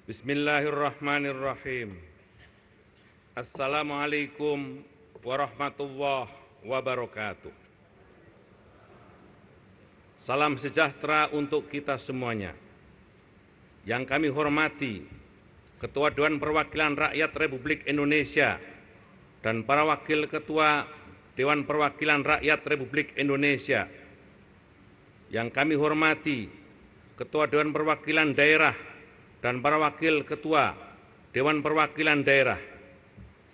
Bismillahirrahmanirrahim. Assalamualaikum warahmatullahi wabarakatuh. Salam sejahtera untuk kita semuanya. Yang kami hormati Ketua Dewan Perwakilan Rakyat Republik Indonesia dan para Wakil Ketua Dewan Perwakilan Rakyat Republik Indonesia. Yang kami hormati Ketua Dewan Perwakilan Daerah dan para Wakil Ketua Dewan Perwakilan Daerah.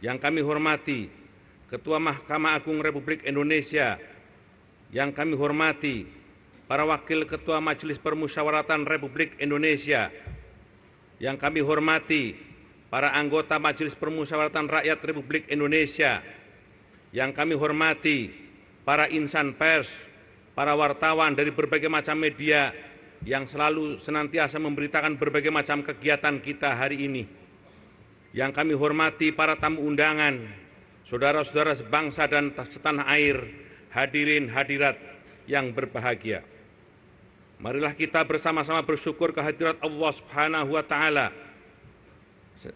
Yang kami hormati Ketua Mahkamah Agung Republik Indonesia. Yang kami hormati para Wakil Ketua Majelis Permusyawaratan Republik Indonesia. Yang kami hormati para anggota Majelis Permusyawaratan Rakyat Republik Indonesia. Yang kami hormati para insan pers, para wartawan dari berbagai macam media yang selalu senantiasa memberitakan berbagai macam kegiatan kita hari ini. Yang kami hormati para tamu undangan, saudara-saudara sebangsa dan setanah air, hadirin hadirat yang berbahagia. Marilah kita bersama-sama bersyukur kehadirat Allah Subhanahu wa Ta'ala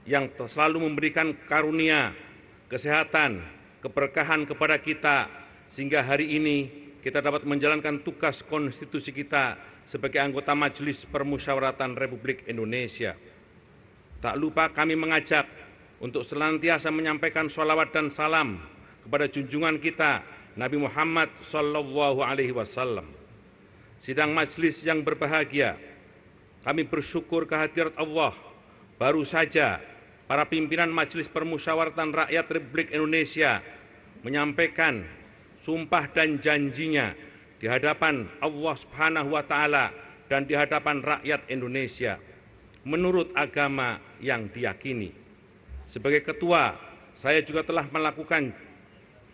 yang selalu memberikan karunia, kesehatan, keberkahan kepada kita, sehingga hari ini kita dapat menjalankan tugas konstitusi kita sebagai anggota Majelis Permusyawaratan Republik Indonesia. Tak lupa kami mengajak untuk senantiasa menyampaikan sholawat dan salam kepada junjungan kita Nabi Muhammad SAW. Sidang majelis yang berbahagia, kami bersyukur kehadirat Allah. Baru saja para pimpinan Majelis Permusyawaratan Rakyat Republik Indonesia menyampaikan sumpah dan janjinya di hadapan Allah Subhanahu wa Ta'ala dan di hadapan rakyat Indonesia menurut agama yang diyakini. Sebagai ketua, saya juga telah melakukan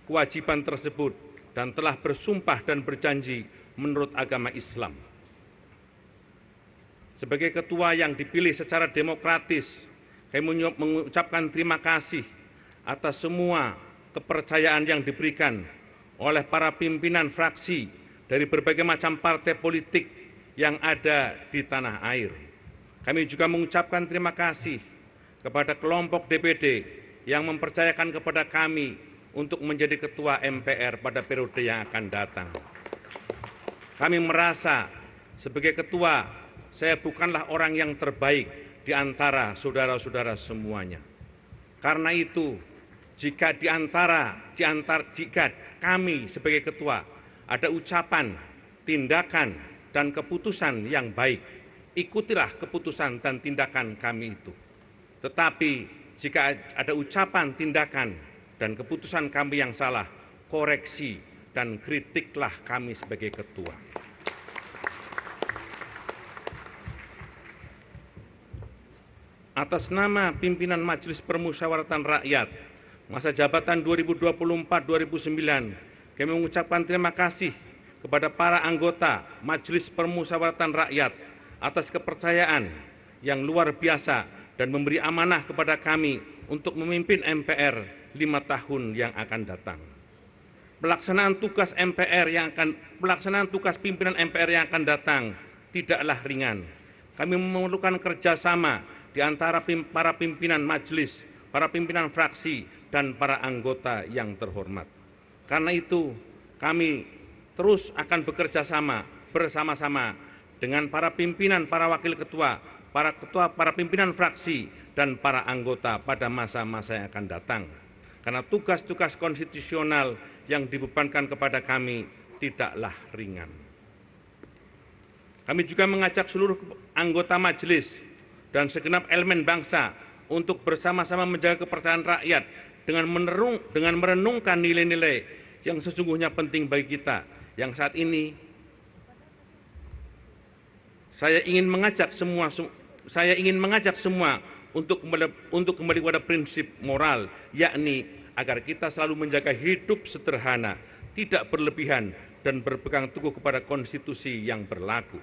kewajiban tersebut dan telah bersumpah dan berjanji menurut agama Islam. Sebagai ketua yang dipilih secara demokratis, kami mengucapkan terima kasih atas semua kepercayaan yang diberikan oleh para pimpinan fraksi dari berbagai macam partai politik yang ada di tanah air. Kami juga mengucapkan terima kasih kepada kelompok DPD yang mempercayakan kepada kami untuk menjadi ketua MPR pada periode yang akan datang. Kami merasa sebagai ketua, saya bukanlah orang yang terbaik di antara saudara-saudara semuanya. Karena itu, jika kami sebagai ketua ada ucapan, tindakan, dan keputusan yang baik, ikutilah keputusan dan tindakan kami itu. Tetapi jika ada ucapan, tindakan, dan keputusan kami yang salah, koreksi dan kritiklah kami sebagai ketua. Atas nama pimpinan Majelis Permusyawaratan Rakyat masa jabatan 2024-2029, kami mengucapkan terima kasih kepada para anggota Majelis Permusyawaratan Rakyat atas kepercayaan yang luar biasa dan memberi amanah kepada kami untuk memimpin MPR 5 tahun yang akan datang. Pelaksanaan tugas pimpinan MPR yang akan datang tidaklah ringan. Kami memerlukan kerjasama di antara para pimpinan majelis, para pimpinan fraksi, dan para anggota yang terhormat. Karena itu, kami terus akan bekerja sama bersama-sama dengan para pimpinan, para wakil ketua, para pimpinan fraksi, dan para anggota pada masa-masa yang akan datang. Karena tugas-tugas konstitusional yang dibebankan kepada kami tidaklah ringan. Kami juga mengajak seluruh anggota majelis dan segenap elemen bangsa untuk bersama-sama menjaga kepercayaan rakyat dengan merenungkan nilai-nilai yang sesungguhnya penting bagi kita. Yang saat ini saya ingin mengajak semua untuk kembali pada prinsip moral, yakni agar kita selalu menjaga hidup sederhana, tidak berlebihan, dan berpegang teguh kepada konstitusi yang berlaku.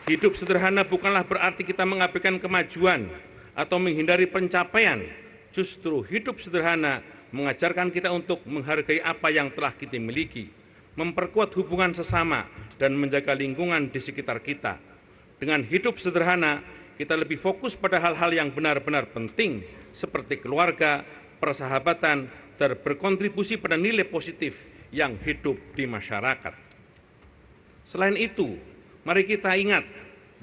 Hidup sederhana bukanlah berarti kita mengabaikan kemajuan atau menghindari pencapaian. Justru hidup sederhana mengajarkan kita untuk menghargai apa yang telah kita miliki, memperkuat hubungan sesama, dan menjaga lingkungan di sekitar kita. Dengan hidup sederhana, kita lebih fokus pada hal-hal yang benar-benar penting seperti keluarga, persahabatan, dan berkontribusi pada nilai positif yang hidup di masyarakat. Selain itu, mari kita ingat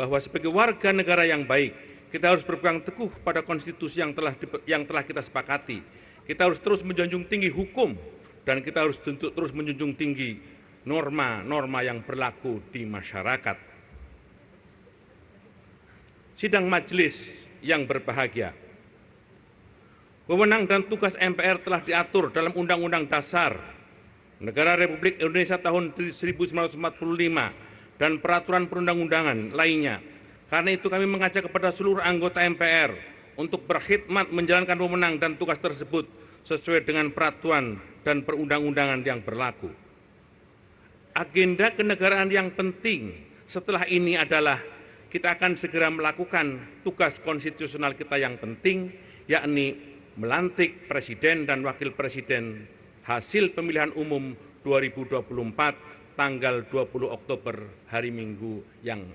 bahwa sebagai warga negara yang baik, kita harus berpegang teguh pada konstitusi yang telah kita sepakati. Kita harus terus menjunjung tinggi hukum dan kita harus terus menjunjung tinggi norma-norma yang berlaku di masyarakat. Sidang majelis yang berbahagia. Wewenang dan tugas MPR telah diatur dalam Undang-Undang Dasar Negara Republik Indonesia tahun 1945 dan peraturan perundang-undangan lainnya. Karena itu kami mengajak kepada seluruh anggota MPR untuk berkhidmat menjalankan wewenang dan tugas tersebut sesuai dengan peraturan dan perundang-undangan yang berlaku. Agenda kenegaraan yang penting setelah ini adalah kita akan segera melakukan tugas konstitusional kita yang penting, yakni melantik Presiden dan Wakil Presiden hasil pemilihan umum 2024 tanggal 20 Oktober hari Minggu yang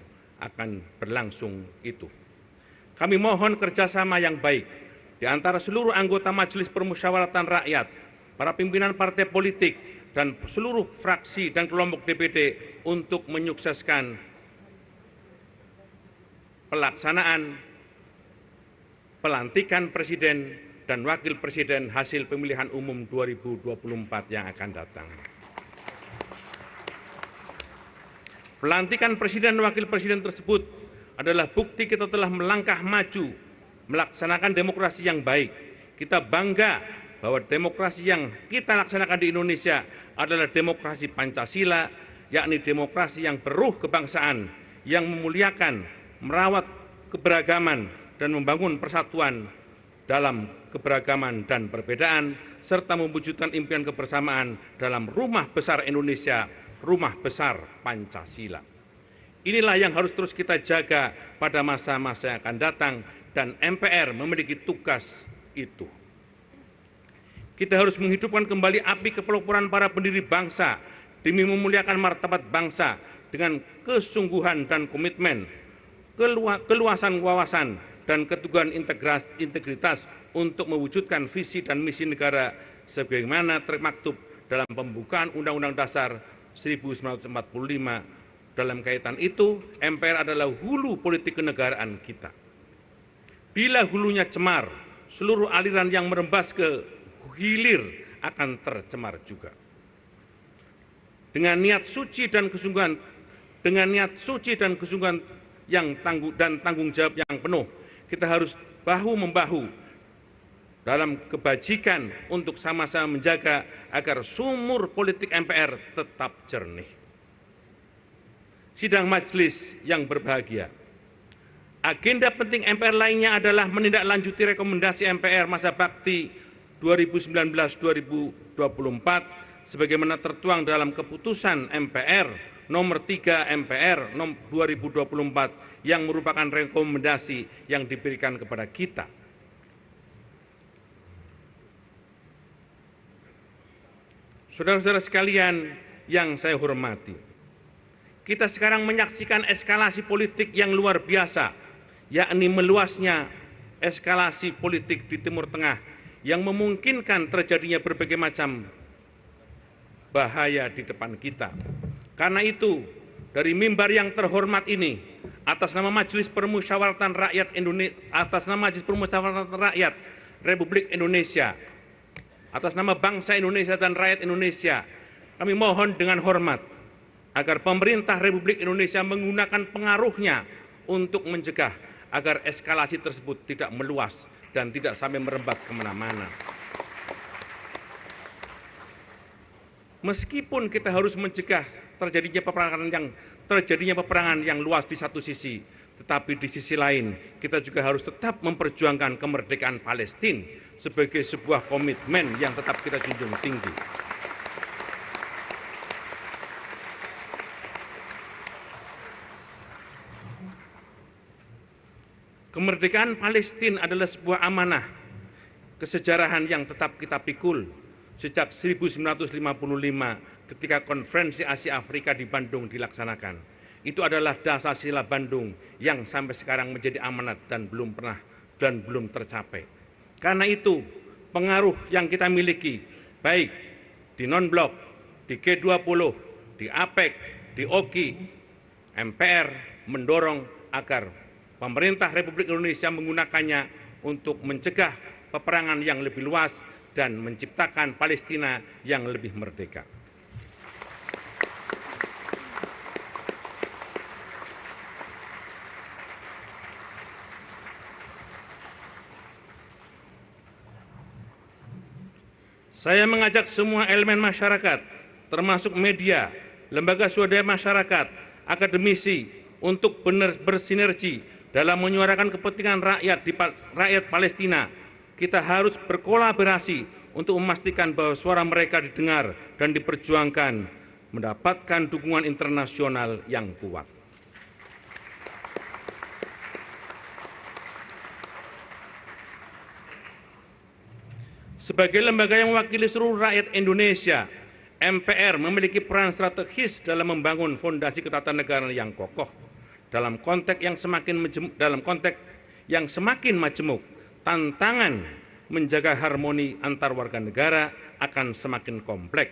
akan berlangsung itu. Kami mohon kerjasama yang baik di antara seluruh anggota Majelis Permusyawaratan Rakyat, para pimpinan partai politik, dan seluruh fraksi dan kelompok DPD untuk menyukseskan pelaksanaan pelantikan Presiden dan Wakil Presiden hasil pemilihan umum 2024 yang akan datang. Pelantikan Presiden dan Wakil Presiden tersebut adalah bukti kita telah melangkah maju, melaksanakan demokrasi yang baik. Kita bangga bahwa demokrasi yang kita laksanakan di Indonesia adalah demokrasi Pancasila, yakni demokrasi yang beruh kebangsaan, yang memuliakan, merawat keberagaman, dan membangun persatuan dalam keberagaman dan perbedaan, serta mewujudkan impian kebersamaan dalam rumah besar Indonesia, rumah besar Pancasila. Inilah yang harus terus kita jaga pada masa-masa yang akan datang, dan MPR memiliki tugas itu. Kita harus menghidupkan kembali api kepeloporan para pendiri bangsa demi memuliakan martabat bangsa dengan kesungguhan dan komitmen, keluasan wawasan, dan keteguhan integritas untuk mewujudkan visi dan misi negara sebagaimana termaktub dalam pembukaan Undang-Undang Dasar 1945. Dalam kaitan itu, MPR adalah hulu politik kenegaraan kita. Bila hulunya cemar, seluruh aliran yang merembas ke hilir akan tercemar juga. Dengan niat suci dan kesungguhan, yang tanggung jawab yang penuh, kita harus bahu-membahu dalam kebajikan untuk sama-sama menjaga agar sumur politik MPR tetap jernih. Sidang majelis yang berbahagia. Agenda penting MPR lainnya adalah menindaklanjuti rekomendasi MPR masa bakti 2019-2024 sebagaimana tertuang dalam keputusan MPR nomor 3 MPR 2024 yang merupakan rekomendasi yang diberikan kepada kita. Saudara-saudara sekalian yang saya hormati, kita sekarang menyaksikan eskalasi politik yang luar biasa, yakni meluasnya eskalasi politik di Timur Tengah yang memungkinkan terjadinya berbagai macam bahaya di depan kita. Karena itu, dari mimbar yang terhormat ini, atas nama Majelis Permusyawaratan Rakyat Republik Indonesia, atas nama bangsa Indonesia dan rakyat Indonesia, kami mohon dengan hormat agar pemerintah Republik Indonesia menggunakan pengaruhnya untuk mencegah agar eskalasi tersebut tidak meluas dan tidak sampai merembet kemana-mana. Meskipun kita harus mencegah terjadinya peperangan yang luas di satu sisi, tetapi di sisi lain kita juga harus tetap memperjuangkan kemerdekaan Palestina sebagai sebuah komitmen yang tetap kita junjung tinggi. Kemerdekaan Palestina adalah sebuah amanah kesejarahan yang tetap kita pikul sejak 1955 ketika Konferensi Asia Afrika di Bandung dilaksanakan. Itu adalah Dasar-Sila Bandung yang sampai sekarang menjadi amanat dan belum tercapai. Karena itu, pengaruh yang kita miliki, baik di non-blok, di G20, di APEC, di OKI, MPR mendorong agar pemerintah Republik Indonesia menggunakannya untuk mencegah peperangan yang lebih luas dan menciptakan Palestina yang lebih merdeka. Saya mengajak semua elemen masyarakat, termasuk media, lembaga swadaya masyarakat, akademisi, untuk bersinergi dalam menyuarakan kepentingan rakyat Palestina. Kita harus berkolaborasi untuk memastikan bahwa suara mereka didengar dan diperjuangkan, mendapatkan dukungan internasional yang kuat. Sebagai lembaga yang mewakili seluruh rakyat Indonesia, MPR memiliki peran strategis dalam membangun fondasi ketatanegaraan yang kokoh. Dalam konteks yang semakin majemuk, tantangan menjaga harmoni antar warga negara akan semakin kompleks.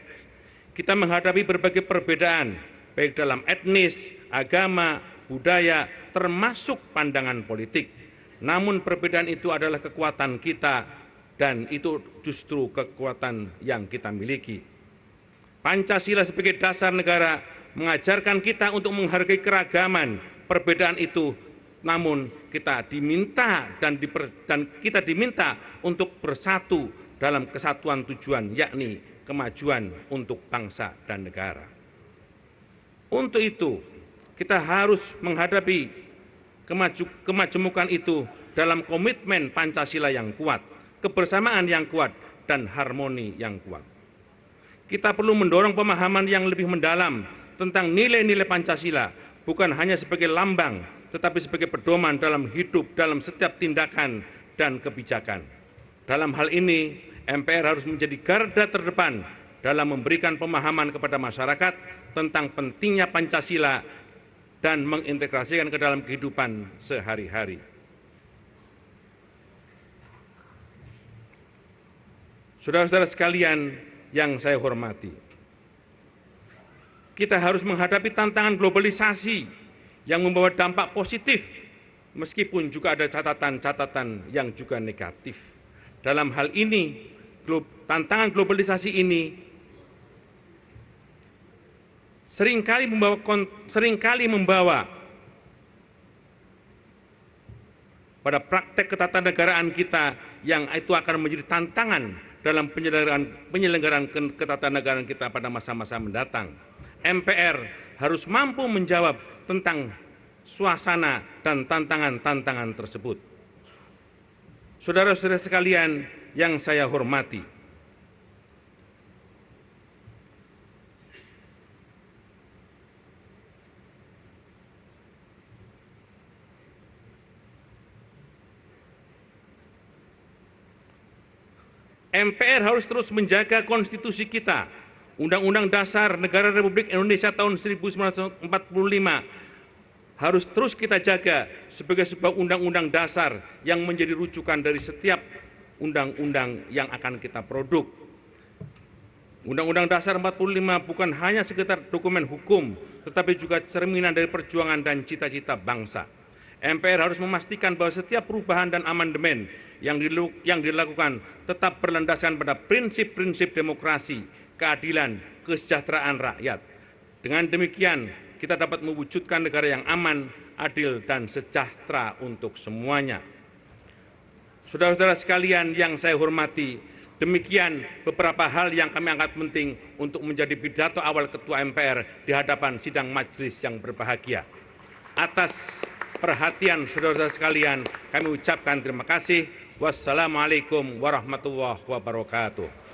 Kita menghadapi berbagai perbedaan, baik dalam etnis, agama, budaya, termasuk pandangan politik. Namun perbedaan itu adalah kekuatan kita, dan itu justru kekuatan yang kita miliki. Pancasila sebagai dasar negara mengajarkan kita untuk menghargai keragaman perbedaan itu, namun kita diminta untuk bersatu dalam kesatuan tujuan, yakni kemajuan untuk bangsa dan negara. Untuk itu, kita harus menghadapi kemajemukan itu dalam komitmen Pancasila yang kuat, kebersamaan yang kuat, dan harmoni yang kuat. Kita perlu mendorong pemahaman yang lebih mendalam tentang nilai-nilai Pancasila, bukan hanya sebagai lambang, tetapi sebagai pedoman dalam hidup, dalam setiap tindakan dan kebijakan. Dalam hal ini, MPR harus menjadi garda terdepan dalam memberikan pemahaman kepada masyarakat tentang pentingnya Pancasila dan mengintegrasikan ke dalam kehidupan sehari-hari. Saudara-saudara sekalian yang saya hormati, kita harus menghadapi tantangan globalisasi yang membawa dampak positif, meskipun juga ada catatan-catatan yang juga negatif. Dalam hal ini, tantangan globalisasi ini seringkali membawa pada praktek ketatanegaraan kita yang itu akan menjadi tantangan dalam penyelenggaraan ketatanegaraan kita pada masa-masa mendatang. MPR harus mampu menjawab tentang suasana dan tantangan-tantangan tersebut. Saudara-saudara sekalian yang saya hormati, MPR harus terus menjaga konstitusi kita. Undang-Undang Dasar Negara Republik Indonesia tahun 1945 harus terus kita jaga sebagai sebuah undang-undang dasar yang menjadi rujukan dari setiap undang-undang yang akan kita produk. Undang-Undang Dasar 45 bukan hanya sekedar dokumen hukum, tetapi juga cerminan dari perjuangan dan cita-cita bangsa. MPR harus memastikan bahwa setiap perubahan dan amandemen yang dilakukan tetap berlandaskan pada prinsip-prinsip demokrasi, keadilan, kesejahteraan rakyat. Dengan demikian, kita dapat mewujudkan negara yang aman, adil, dan sejahtera untuk semuanya. Saudara-saudara sekalian yang saya hormati, demikian beberapa hal yang kami anggap penting untuk menjadi pidato awal Ketua MPR di hadapan sidang majelis yang berbahagia. Atas perhatian saudara-saudara sekalian, kami ucapkan terima kasih. Wassalamualaikum warahmatullahi wabarakatuh.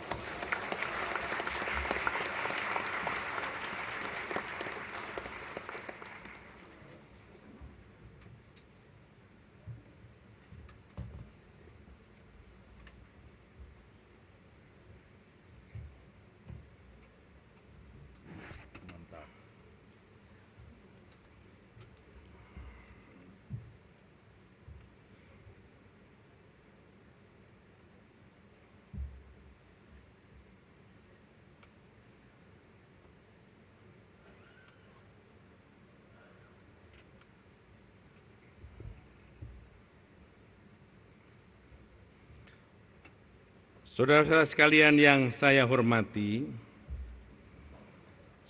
Saudara-saudara sekalian yang saya hormati,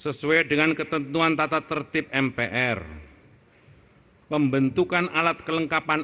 sesuai dengan ketentuan tata tertib MPR, pembentukan alat kelengkapan